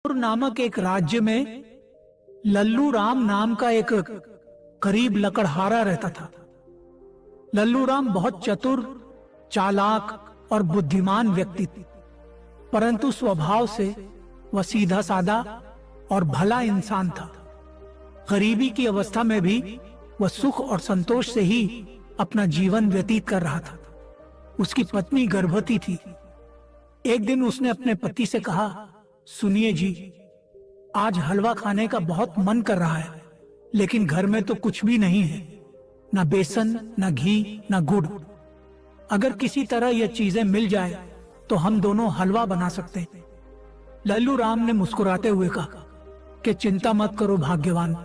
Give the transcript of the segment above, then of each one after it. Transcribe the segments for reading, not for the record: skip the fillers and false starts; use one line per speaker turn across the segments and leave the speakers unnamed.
नामक एक राज्य में लल्लू राम नाम का एक गरीब लकड़हारा रहता था। लल्लू राम बहुत चतुर, चालाक और बुद्धिमान व्यक्ति थे, परंतु स्वभाव से वह सीधा साधा और भला इंसान था। गरीबी की अवस्था में भी वह सुख और संतोष से ही अपना जीवन व्यतीत कर रहा था। उसकी पत्नी गर्भवती थी। एक दिन उसने अपने पति से कहा, सुनिए जी, आज हलवा खाने का बहुत मन कर रहा है, लेकिन घर में तो कुछ भी नहीं है, ना बेसन, ना घी, ना गुड़। अगर किसी तरह यह चीजें मिल जाए तो हम दोनों हलवा बना सकते हैं। लल्लू राम ने मुस्कुराते हुए कहा कि चिंता मत करो भाग्यवान,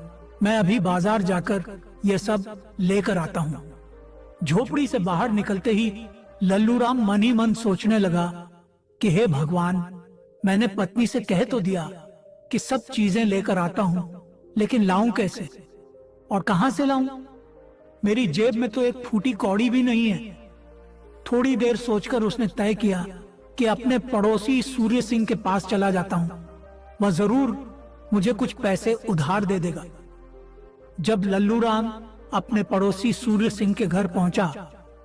मैं अभी बाजार जाकर यह सब लेकर आता हूँ। झोपड़ी से बाहर निकलते ही लल्लू राम मन ही मन सोचने लगा कि हे भगवान, मैंने पत्नी से कह तो दिया कि सब चीजें लेकर आता हूँ, लेकिन लाऊं कैसे और कहां से लाऊं? मेरी जेब में तो एक फूटी कौड़ी भी नहीं है। थोड़ी देर सोचकर उसने तय किया कि अपने पड़ोसी सूर्य सिंह के पास चला जाता हूं, वह जरूर मुझे कुछ पैसे उधार दे देगा। जब लल्लू राम अपने पड़ोसी सूर्य सिंह के घर पहुंचा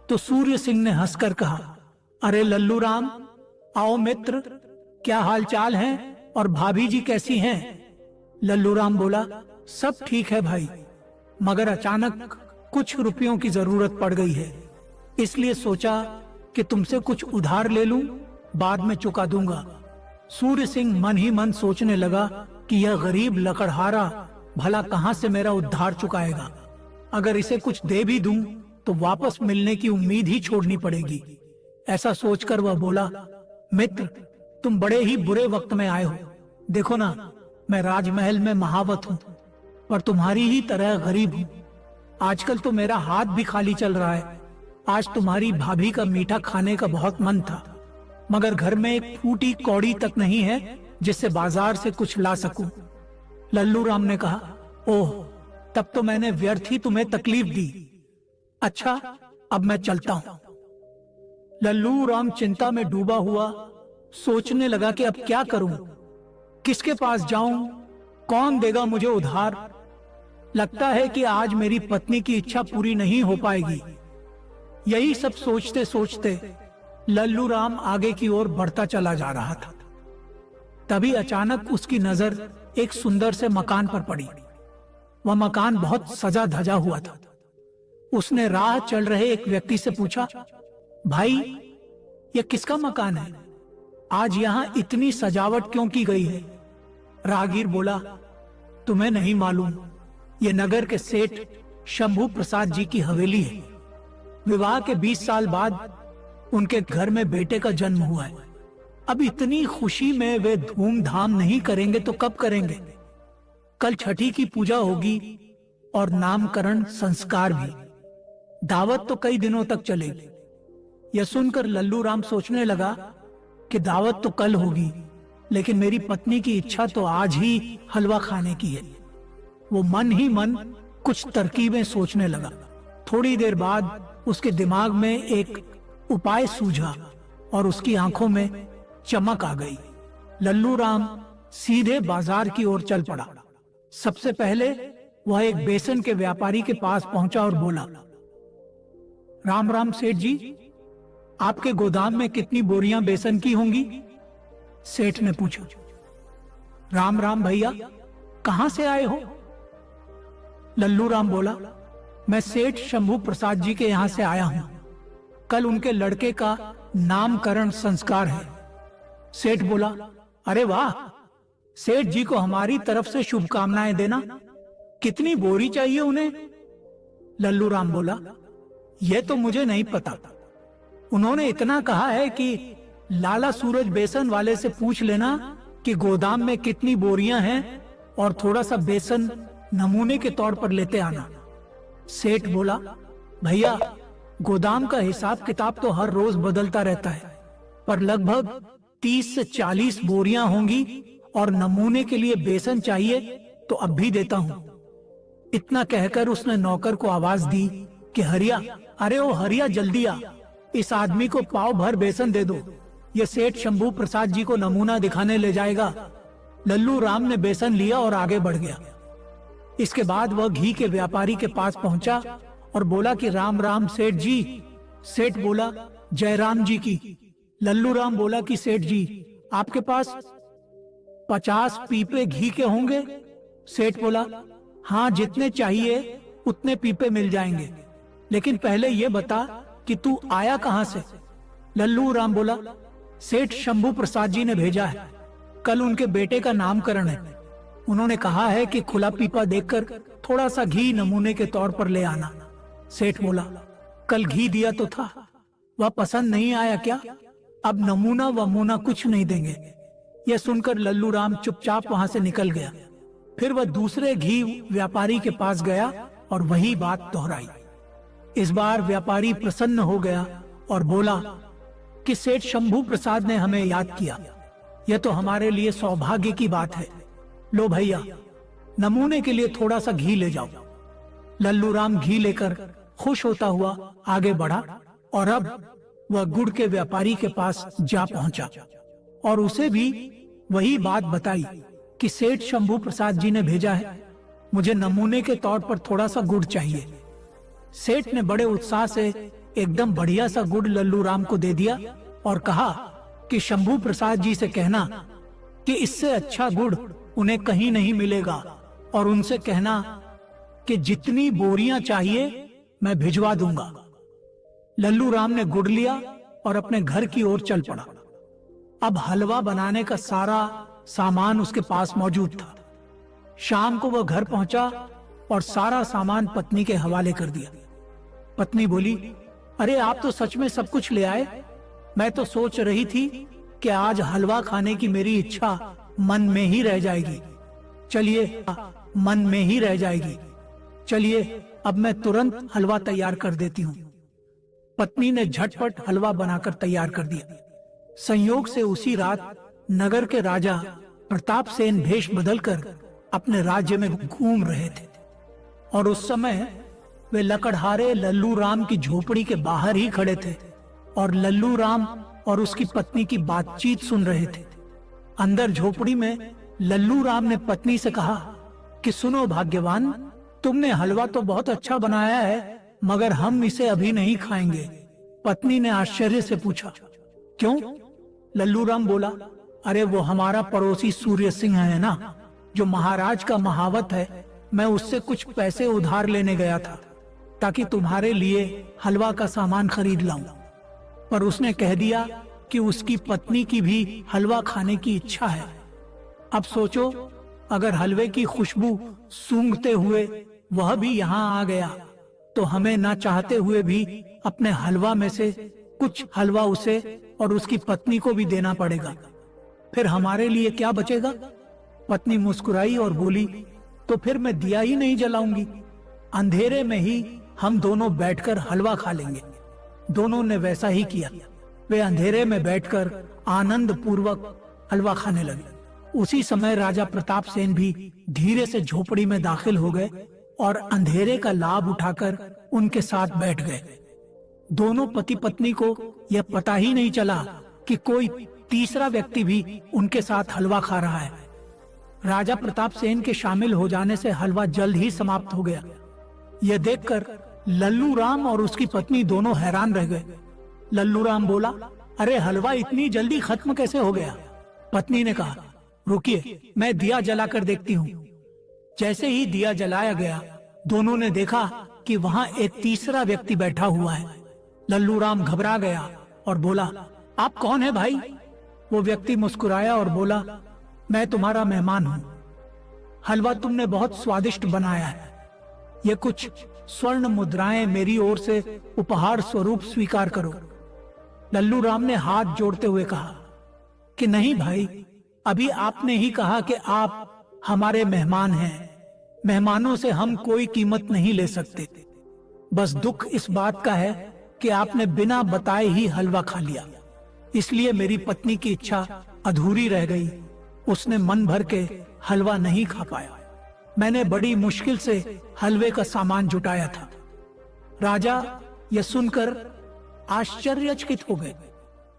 तो सूर्य सिंह ने हंसकर कहा, अरे लल्लू राम, आओ मित्र, क्या हालचाल है और भाभी जी कैसी हैं? लल्लू राम बोला, सब ठीक है भाई, मगर अचानक कुछ रुपयों की जरूरत पड़ गई है, इसलिए सोचा कि तुमसे कुछ उधार ले लूं, बाद में चुका दूंगा। सूर्य सिंह मन ही मन सोचने लगा कि यह गरीब लकड़हारा भला कहां से मेरा उद्धार चुकाएगा। अगर इसे कुछ दे भी दूं तो वापस मिलने की उम्मीद ही छोड़नी पड़ेगी। ऐसा सोचकर वह बोला, मित्र, तुम बड़े ही बुरे वक्त में आए हो। देखो ना, मैं राजमहल में महावत हूँ, पर तुम्हारी ही तरह गरीब हूँ। आजकल तो मेरा हाथ भी खाली चल रहा है। आज तुम्हारी भाभी का मीठा खाने का बहुत मन था, मगर घर में एक फूटी कौड़ी तक नहीं है जिससे बाजार से कुछ ला सकूं। लल्लू राम ने कहा, ओह, तब तो मैंने व्यर्थ ही तुम्हें तकलीफ दी। अच्छा, अब मैं चलता हूं। लल्लू राम चिंता में डूबा हुआ सोचने लगा कि अब क्या करूं, किसके पास जाऊं, कौन देगा मुझे उधार? लगता है कि आज मेरी पत्नी की इच्छा पूरी नहीं हो पाएगी। यही सब सोचते सोचते लल्लू राम आगे की ओर बढ़ता चला जा रहा था। तभी अचानक उसकी नजर एक सुंदर से मकान पर पड़ी। वह मकान बहुत सजा धजा हुआ था। उसने राह चल रहे एक व्यक्ति से पूछा, भाई, यह किसका मकान है? आज यहाँ इतनी सजावट क्यों की गई है? राहगीर बोला, तुम्हें नहीं मालूम, ये नगर के सेठ शंभू प्रसाद जी की हवेली है। विवाह के 20 साल बाद उनके घर में बेटे का जन्म हुआ है। अब इतनी खुशी में वे धूमधाम नहीं करेंगे तो कब करेंगे? कल छठी की पूजा होगी और नामकरण संस्कार भी। दावत तो कई दिनों तक चलेगी। यह सुनकर लल्लू राम सोचने लगा कि दावत तो कल होगी, लेकिन मेरी पत्नी की इच्छा तो आज ही हलवा खाने की है। वो मन ही मन कुछ तरकीबें सोचने लगा। थोड़ी देर बाद उसके दिमाग में एक उपाय सूझा और उसकी आंखों में चमक आ गई। लल्लू राम सीधे बाजार की ओर चल पड़ा। सबसे पहले वह एक बेसन के व्यापारी के पास पहुंचा और बोला, राम राम सेठ जी, आपके गोदाम में कितनी बोरियां बेसन की होंगी? सेठ ने पूछा। राम राम भैया, कहां से आए हो? लल्लू राम बोला, मैं सेठ शंभू प्रसाद जी के यहां से आया हूं। कल उनके लड़के का नामकरण संस्कार है। सेठ बोला, अरे वाह, सेठ जी को हमारी तरफ से शुभकामनाएं देना। कितनी बोरी चाहिए उन्हें? लल्लू राम बोला, यह तो मुझे नहीं पता। उन्होंने इतना कहा है कि लाला सूरज बेसन वाले से पूछ लेना कि गोदाम में कितनी बोरियां हैं और थोड़ा सा बेसन नमूने के तौर पर लेते आना। सेठ बोला, भैया, गोदाम का हिसाब किताब तो हर रोज बदलता रहता है, पर लगभग 30 से 40 बोरियां होंगी और नमूने के लिए बेसन चाहिए तो अब भी देता हूं। इतना कहकर उसने नौकर को आवाज दी कि हरिया, अरे ओ हरिया, जल्दी आ, इस आदमी को पाव भर बेसन दे दो। ये सेठ शंभू प्रसाद जी को नमूना दिखाने ले जाएगा। लल्लू राम ने बेसन लिया और आगे बढ़ गया। इसके बाद वह घी के व्यापारी के पास पहुंचा और बोला कि राम राम सेठ जी। सेठ बोला, जयराम जी की। लल्लू राम बोला कि सेठ जी, आपके पास 50 पीपे घी के होंगे? सेठ बोला, हाँ, जितने चाहिए उतने पीपे मिल जाएंगे, लेकिन पहले ये बता कि तू आया कहां से? लल्लू राम बोला, सेठ शंभू प्रसाद जी ने भेजा है। कल उनके बेटे का नामकरण है। उन्होंने कहा है कि खुला पीपा देखकर थोड़ा सा घी नमूने के तौर पर ले आना। सेठ बोला, कल घी दिया तो था, वह पसंद नहीं आया क्या? अब नमूना वमूना कुछ नहीं देंगे। यह सुनकर लल्लू राम चुपचाप वहां से निकल गया। फिर वह दूसरे घी व्यापारी के पास गया और वही बात दोहराई। इस बार व्यापारी प्रसन्न हो गया और बोला कि सेठ शंभू प्रसाद ने हमें याद किया। यह तो हमारे लिए सौभाग्य की बात है। लो भैया, नमूने के लिए थोड़ा सा घी ले जाओ। लल्लू राम घी लेकर खुश होता हुआ आगे बढ़ा और अब वह गुड़ के व्यापारी के पास जा पहुंचा और उसे भी वही बात बताई कि सेठ शंभू प्रसाद जी ने भेजा है, मुझे नमूने के तौर पर थोड़ा सा गुड़ चाहिए। सेठ ने बड़े उत्साह से एकदम बढ़िया सा गुड़ लल्लू राम को दे दिया और कहा कि शंभू प्रसाद जी से कहना कि इससे अच्छा गुड़ उन्हें कहीं नहीं मिलेगा और उनसे कहना कि जितनी बोरियां चाहिए मैं भिजवा दूंगा। लल्लू राम ने गुड़ लिया और अपने घर की ओर चल पड़ा। अब हलवा बनाने का सारा सामान उसके पास मौजूद था। शाम को वह घर पहुंचा और सारा सामान पत्नी के हवाले कर दिया। पत्नी बोली, अरे आप तो सच में सब कुछ ले आए। मैं तो सोच रही थी कि आज हलवा खाने की मेरी इच्छा मन में ही रह जाएगी। चलिए, मन में ही रह जाएगी। चलिए, अब मैं तुरंत हलवा तैयार कर देती हूँ। पत्नी ने झटपट हलवा बनाकर तैयार कर दिया। संयोग से उसी रात नगर के राजा प्रताप सेन भेष बदलकर अपने राज्य में घूम रहे थे और उस समय वे लकड़हारे लल्लू राम की झोपड़ी के बाहर ही खड़े थे और लल्लू राम और उसकी पत्नी की बातचीत सुन रहे थे। अंदर झोपड़ी में लल्लू राम ने पत्नी से कहा कि सुनो भाग्यवान, तुमने हलवा तो बहुत अच्छा बनाया है, मगर हम इसे अभी नहीं खाएंगे। पत्नी ने आश्चर्य से पूछा, क्यों? लल्लू राम बोला, अरे वो हमारा पड़ोसी सूर्य सिंह है ना, जो महाराज का महावत है। मैं उससे कुछ पैसे उधार लेने गया था ताकि तुम्हारे लिए हलवा का सामान खरीद लाऊं, पर उसने कह दिया कि उसकी पत्नी की भी हलवा खाने की इच्छा है। अब सोचो, अगर हलवे की खुशबू सूंघते हुए वह भी यहाँ आ गया तो हमें ना चाहते हुए भी अपने हलवा में से कुछ हलवा उसे और उसकी पत्नी को भी देना पड़ेगा। फिर हमारे लिए क्या बचेगा? पत्नी मुस्कुराई और बोली, तो फिर मैं दिया ही नहीं जलाऊंगी। अंधेरे में ही हम दोनों बैठकर हलवा खा लेंगे। दोनों ने वैसा ही किया। वे अंधेरे में बैठकर आनंद पूर्वक हलवा खाने लगे। उसी समय राजा प्रताप सेन भी धीरे से झोपड़ी में दाखिल हो गए और अंधेरे का लाभ उठाकर उनके साथ बैठ गए। दोनों पति पत्नी को यह पता ही नहीं चला कि कोई तीसरा व्यक्ति भी उनके साथ हलवा खा रहा है। राजा प्रताप सेन के शामिल हो जाने से हलवा जल्द ही समाप्त हो गया। यह देखकर लल्लू राम और उसकी पत्नी दोनों हैरान रह गए। लल्लू राम बोला, अरे हलवा इतनी जल्दी खत्म कैसे हो गया? पत्नी ने कहा, रुकिए, मैं दिया जलाकर देखती हूँ। जैसे ही दिया जलाया गया, दोनों ने देखा कि वहाँ एक तीसरा व्यक्ति बैठा हुआ है। लल्लू राम घबरा गया और बोला, आप कौन है भाई? वो व्यक्ति मुस्कुराया और बोला, मैं तुम्हारा मेहमान हूँ। हलवा तुमने बहुत स्वादिष्ट बनाया है। ये कुछ स्वर्ण मुद्राएं मेरी ओर से उपहार स्वरूप स्वीकार करो। लल्लू राम ने हाथ जोड़ते हुए कहा कि नहीं भाई, अभी आपने ही कहा कि आप हमारे मेहमान हैं। मेहमानों से हम कोई कीमत नहीं ले सकते। बस दुख इस बात का है कि आपने बिना बताए ही हलवा खा लिया, इसलिए मेरी पत्नी की इच्छा अधूरी रह गई। उसने मन भर के हलवा नहीं खा पाया। मैंने बड़ी मुश्किल से हलवे का सामान जुटाया था। राजा यह सुनकर आश्चर्यचकित हो गए।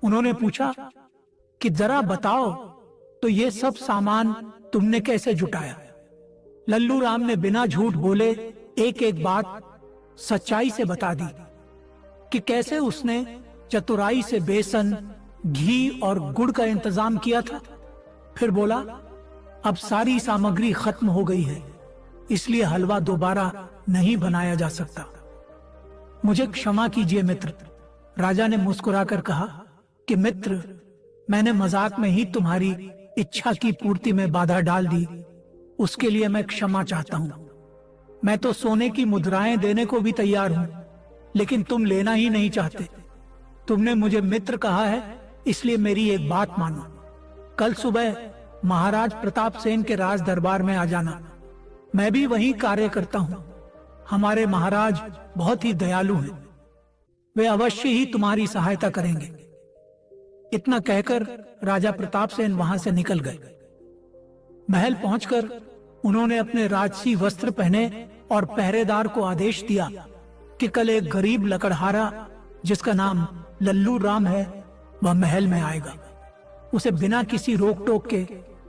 उन्होंने पूछा कि जरा बताओ तो ये सब सामान तुमने कैसे जुटाया? लल्लू राम ने बिना झूठ बोले एक एक बात सच्चाई से बता दी कि कैसे उसने चतुराई से बेसन, घी और गुड़ का इंतजाम किया था। फिर बोला, अब सारी सामग्री खत्म हो गई है, इसलिए हलवा दोबारा नहीं बनाया जा सकता। मुझे क्षमा कीजिए मित्र, राजा ने मुस्कुराकर कहा कि मित्र, मैंने मजाक में ही तुम्हारी इच्छा की पूर्ति में बाधा डाल दी, उसके लिए मैं क्षमा चाहता हूं। मैं तो सोने की मुद्राएं देने को भी तैयार हूं, लेकिन तुम लेना ही नहीं चाहते। तुमने मुझे मित्र कहा है, इसलिए मेरी एक बात मानो। कल सुबह महाराज प्रताप सेन के राज दरबार में आ जाना। मैं भी वहीं कार्य करता हूं। हमारे महाराज बहुत ही दयालु हैं, वे अवश्य ही तुम्हारी सहायता करेंगे। इतना कहकर राजा प्रताप सेन वहां से निकल गए। महल पहुंचकर उन्होंने अपने राजसी वस्त्र पहने और पहरेदार को आदेश दिया कि कल एक गरीब लकड़हारा जिसका नाम लल्लू राम है, वह महल में आएगा। उसे बिना किसी रोक टोक के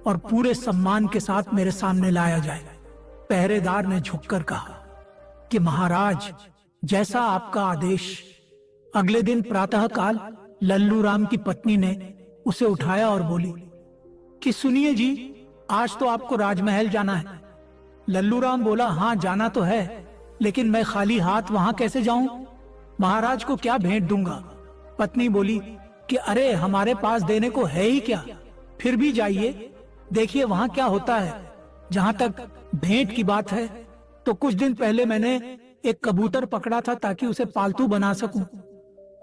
और पूरे सम्मान के साथ मेरे सामने लाया जाए। पहरेदार ने झुककर कहा कि महाराज, जैसा आपका आदेश। अगले दिन प्रातःकाल लल्लू राम की पत्नी ने उसे उठाया और बोली कि सुनिए जी, आज तो आपको राजमहल जाना है। लल्लू राम बोला, हाँ जाना तो है, लेकिन मैं खाली हाथ वहां कैसे जाऊं? महाराज को क्या भेंट दूंगा? पत्नी बोली कि अरे, हमारे पास देने को है ही क्या, फिर भी जाइए, देखिए वहां क्या होता है। जहां तक भेंट की बात है, तो कुछ दिन पहले मैंने एक कबूतर पकड़ा था ताकि उसे पालतू बना सकूं।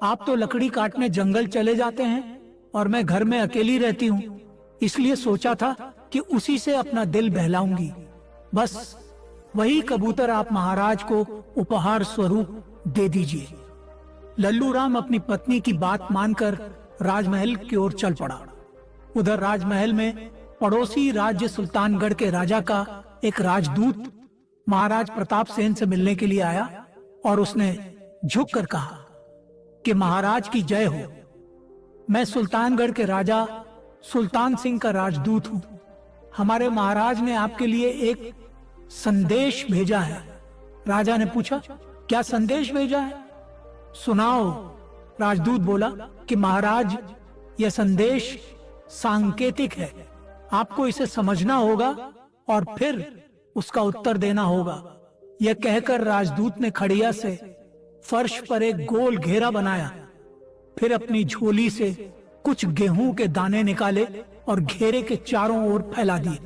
आप तो लकड़ी काटने जंगल चले जाते हैं और मैं घर में अकेली रहती हूँ, इसलिए सोचा था कि उसी से अपना दिल बहलाऊंगी। बस वही कबूतर आप महाराज को उपहार स्वरूप दे दीजिए। लल्लू राम अपनी पत्नी की बात मानकर राजमहल की ओर चल पड़ा। उधर राजमहल में पड़ोसी राज्य सुल्तानगढ़ के राजा का एक राजदूत महाराज प्रताप सेन से मिलने के लिए आया और उसने झुककर कहा कि महाराज की जय हो। मैं सुल्तानगढ़ के राजा सुल्तान सिंह का राजदूत हूं। हमारे महाराज ने आपके लिए एक संदेश भेजा है। राजा ने पूछा, क्या संदेश भेजा है? सुनाओ। राजदूत बोला कि महाराज, यह संदेश सांकेतिक है, आपको इसे समझना होगा और फिर उसका उत्तर देना होगा। यह कहकर राजदूत ने खड़िया से फर्श पर एक गोल घेरा बनाया, फिर अपनी झोली से कुछ गेहूं के दाने निकाले और घेरे के चारों ओर फैला दिए।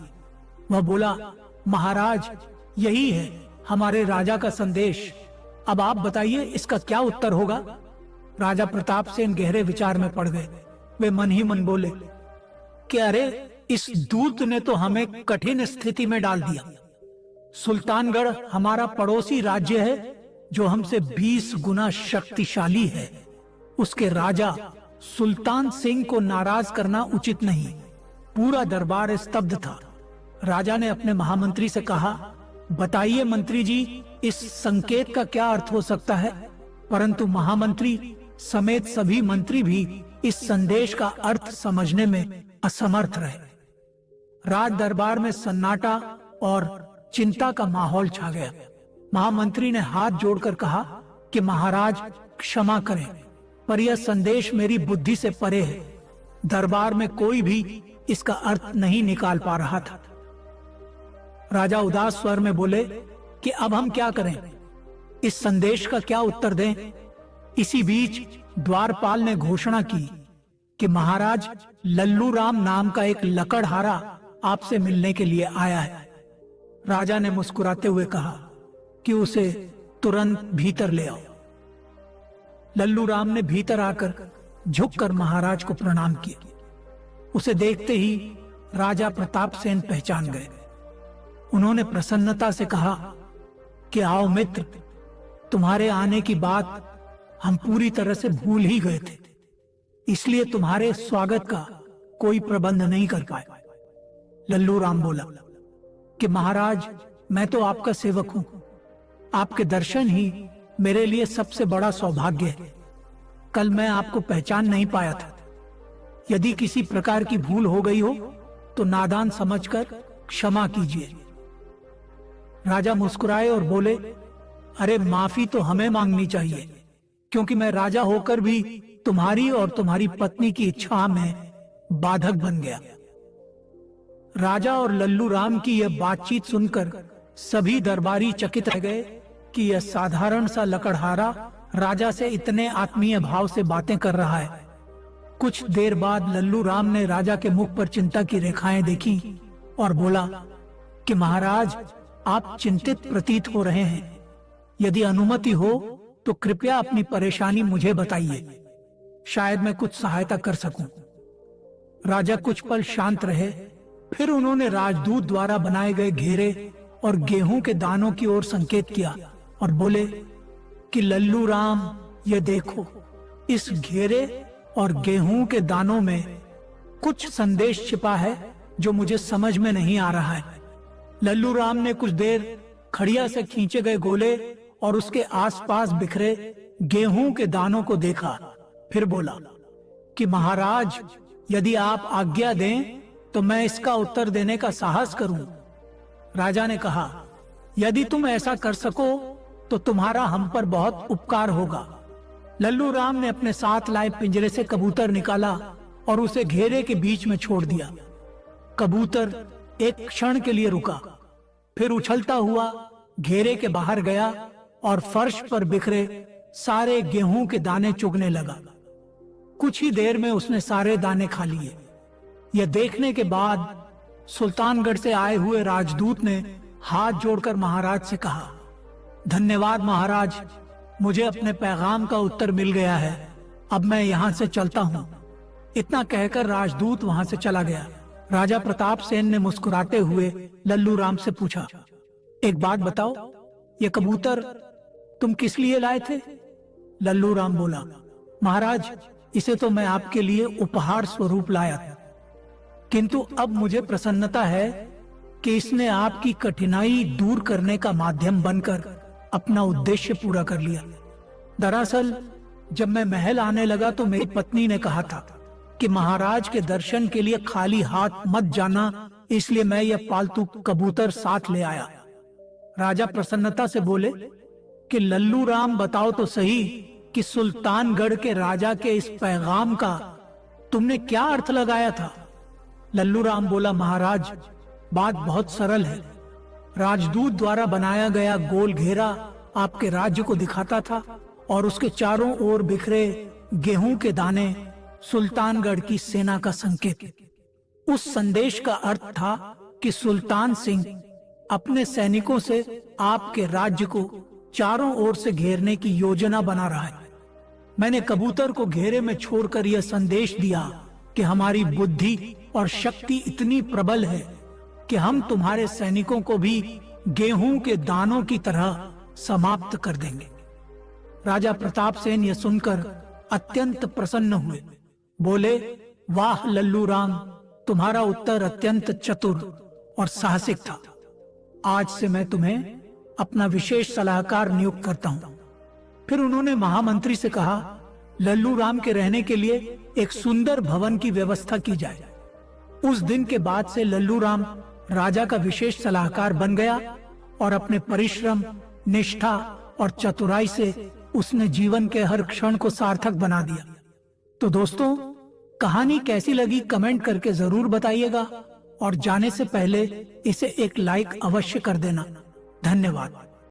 वह बोला, महाराज, यही है हमारे राजा का संदेश। अब आप बताइए इसका क्या उत्तर होगा? राजा प्रताप सेन गहरे विचार में पड़ गए। वे मन ही मन बोले कि अरे, इस दूत ने तो हमें कठिन स्थिति में डाल दिया। सुल्तानगढ़ हमारा पड़ोसी राज्य है जो हमसे 20 गुना शक्तिशाली है। उसके राजा सुल्तान सिंह को नाराज करना उचित नहीं। पूरा दरबार स्तब्ध था। राजा ने अपने महामंत्री से कहा, बताइए मंत्री जी, इस संकेत का क्या अर्थ हो सकता है? परंतु महामंत्री समेत सभी मंत्री भी इस संदेश का अर्थ समझने में असमर्थ रहे। राज दरबार में सन्नाटा और चिंता का माहौल छा गया। महामंत्री ने हाथ जोड़कर कहा कि महाराज क्षमा करें, पर यह संदेश मेरी बुद्धि से परे है। दरबार में कोई भी इसका अर्थ नहीं निकाल पा रहा था। राजा उदास स्वर में बोले कि अब हम क्या करें? इस संदेश का क्या उत्तर दें? इसी बीच द्वारपाल ने घोषणा की कि महाराज, लल्लू राम नाम का एक लकड़हारा आपसे मिलने के लिए आया है। राजा ने मुस्कुराते हुए कहा कि उसे तुरंत भीतर ले आओ। लल्लू राम ने भीतर आकर झुककर महाराज को प्रणाम किया। उसे देखते ही राजा प्रताप सेन पहचान गए। उन्होंने प्रसन्नता से कहा कि आओ मित्र, तुम्हारे आने की बात हम पूरी तरह से भूल ही गए थे, इसलिए तुम्हारे स्वागत का कोई प्रबंध नहीं कर पाए। लल्लू राम बोला कि महाराज, मैं तो आपका सेवक हूं। आपके दर्शन ही मेरे लिए सबसे बड़ा सौभाग्य है। कल मैं आपको पहचान नहीं पाया था। यदि किसी प्रकार की भूल हो गई हो तो नादान समझकर क्षमा कीजिए। राजा मुस्कुराए और बोले, अरे माफी तो हमें मांगनी चाहिए, क्योंकि मैं राजा होकर भी तुम्हारी और तुम्हारी पत्नी की इच्छा में बाधक बन गया। राजा और लल्लू राम की यह बातचीत सुनकर सभी दरबारी चकित रह गए कि यह साधारण सा लकड़हारा राजा से इतने आत्मीय भाव से बातें कर रहा है। कुछ देर बाद लल्लू राम ने राजा के मुख पर चिंता की रेखाएं देखी और बोला कि महाराज, आप चिंतित प्रतीत हो रहे हैं। यदि अनुमति हो तो कृपया अपनी परेशानी मुझे बताइए, शायद मैं कुछ सहायता कर सकूं। राजा कुछ पल शांत रहे, फिर उन्होंने राजदूत द्वारा बनाए गए घेरे और गेहूं के दानों की ओर संकेत किया और बोले कि लल्लू राम, ये देखो, इस घेरे और गेहूं के दानों में कुछ संदेश छिपा है जो मुझे समझ में नहीं आ रहा है। लल्लू राम ने कुछ देर खड़िया से खींचे गए गोले और उसके आसपास बिखरे गेहूं के दानों को देखा, फिर बोला कि महाराज, यदि आप आज्ञा दें तो मैं इसका उत्तर देने का साहस करूं। राजा ने कहा, यदि तुम ऐसा कर सको तो तुम्हारा हम पर बहुत उपकार होगा। लल्लू राम ने अपने साथ लाए पिंजरे से कबूतर निकाला और उसे घेरे के बीच में छोड़ दिया। कबूतर एक क्षण के लिए रुका, फिर उछलता हुआ घेरे के बाहर गया और फर्श पर बिखरे सारे गेहूं के दाने चुगने लगा। कुछ ही देर में उसने सारे दाने खा लिए। यह देखने के बाद सुल्तानगढ़ से आए हुए राजदूत ने हाथ जोड़कर महाराज से कहा, धन्यवाद महाराज, मुझे अपने पैगाम का उत्तर मिल गया है। अब मैं यहाँ से चलता हूँ। इतना कहकर राजदूत वहां से चला गया। राजा प्रताप सेन ने मुस्कुराते हुए लल्लू राम से पूछा, एक बात बताओ, ये कबूतर तुम किस लिए लाए थे? लल्लू राम बोला, महाराज, इसे तो मैं आपके लिए उपहार स्वरूप लाया था, किंतु अब मुझे प्रसन्नता है कि इसने आपकी कठिनाई दूर करने का माध्यम बनकर अपना उद्देश्य पूरा कर लिया। दरअसल जब मैं महल आने लगा तो मेरी पत्नी ने कहा था कि महाराज के दर्शन के लिए खाली हाथ मत जाना, इसलिए मैं यह पालतू कबूतर साथ ले आया। राजा प्रसन्नता से बोले कि लल्लू राम, बताओ तो सही कि सुल्तानगढ़ के राजा के इस पैगाम का तुमने क्या अर्थ लगाया था? लल्लू राम बोला, महाराज, बात बहुत सरल है। राजदूत द्वारा बनाया गया गोल घेरा आपके राज्य को दिखाता था और उसके चारों ओर बिखरे गेहूं के दाने सुल्तानगढ़ की सेना का संकेत। उस संदेश का अर्थ था कि सुल्तान सिंह अपने सैनिकों से आपके राज्य को चारों ओर से घेरने की योजना बना रहा है। मैंने कबूतर को घेरे में छोड़कर यह संदेश दिया कि हमारी बुद्धि और शक्ति इतनी प्रबल है कि हम तुम्हारे सैनिकों को भी गेहूं के दानों की तरह समाप्त कर देंगे। राजा प्रताप सेन यह सुनकर अत्यंत प्रसन्न हुए। बोले, वाह लल्लू राम, तुम्हारा उत्तर अत्यंत चतुर और साहसिक था। आज से मैं तुम्हें अपना विशेष सलाहकार नियुक्त करता हूं। फिर उन्होंने महामंत्री से कहा, लल्लू राम के रहने के लिए एक सुंदर भवन की व्यवस्था की जाए। उस दिन के बाद से लल्लू राम राजा का विशेष सलाहकार बन गया और अपने परिश्रम, निष्ठा और चतुराई से उसने जीवन के हर क्षण को सार्थक बना दिया। तो दोस्तों, कहानी कैसी लगी कमेंट करके जरूर बताइएगा और जाने से पहले इसे एक लाइक अवश्य कर देना। धन्यवाद।